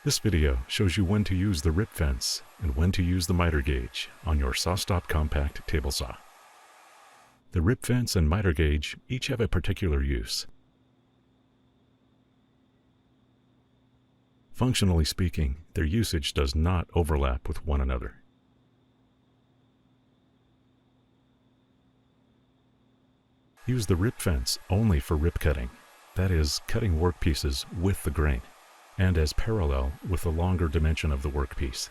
This video shows you when to use the rip fence and when to use the miter gauge on your SawStop Compact Table Saw. The rip fence and miter gauge each have a particular use. Functionally speaking, their usage does not overlap with one another. Use the rip fence only for rip cutting, that is, cutting workpieces with the grain, and as parallel with the longer dimension of the workpiece.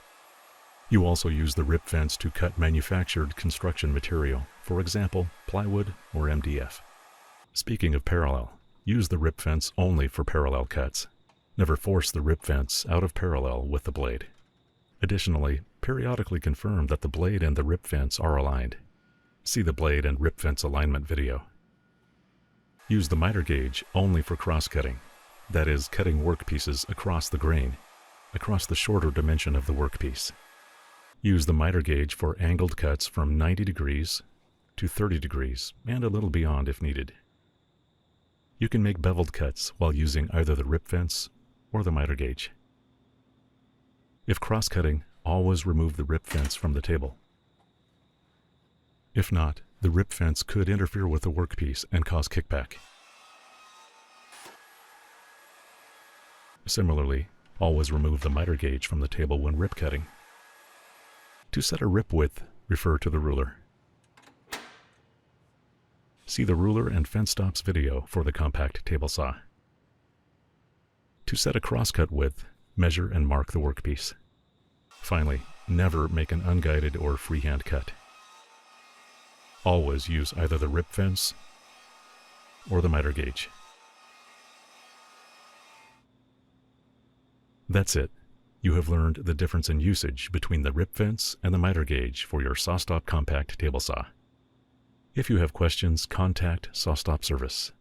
You also use the rip fence to cut manufactured construction material, for example, plywood or MDF. Speaking of parallel, use the rip fence only for parallel cuts. Never force the rip fence out of parallel with the blade. Additionally, periodically confirm that the blade and the rip fence are aligned. See the blade and rip fence alignment video. Use the miter gauge only for cross-cutting, that is, cutting workpieces across the grain, across the shorter dimension of the workpiece. Use the miter gauge for angled cuts from 90 degrees to 30 degrees and a little beyond if needed. You can make beveled cuts while using either the rip fence or the miter gauge. If cross-cutting, always remove the rip fence from the table. If not, the rip fence could interfere with the workpiece and cause kickback. Similarly, always remove the miter gauge from the table when rip cutting. To set a rip width, refer to the ruler. See the ruler and fence stops video for the compact table saw. To set a crosscut width, measure and mark the workpiece. Finally, never make an unguided or freehand cut. Always use either the rip fence or the miter gauge. That's it. You have learned the difference in usage between the rip fence and the miter gauge for your SawStop Compact Table Saw. If you have questions, contact SawStop Service.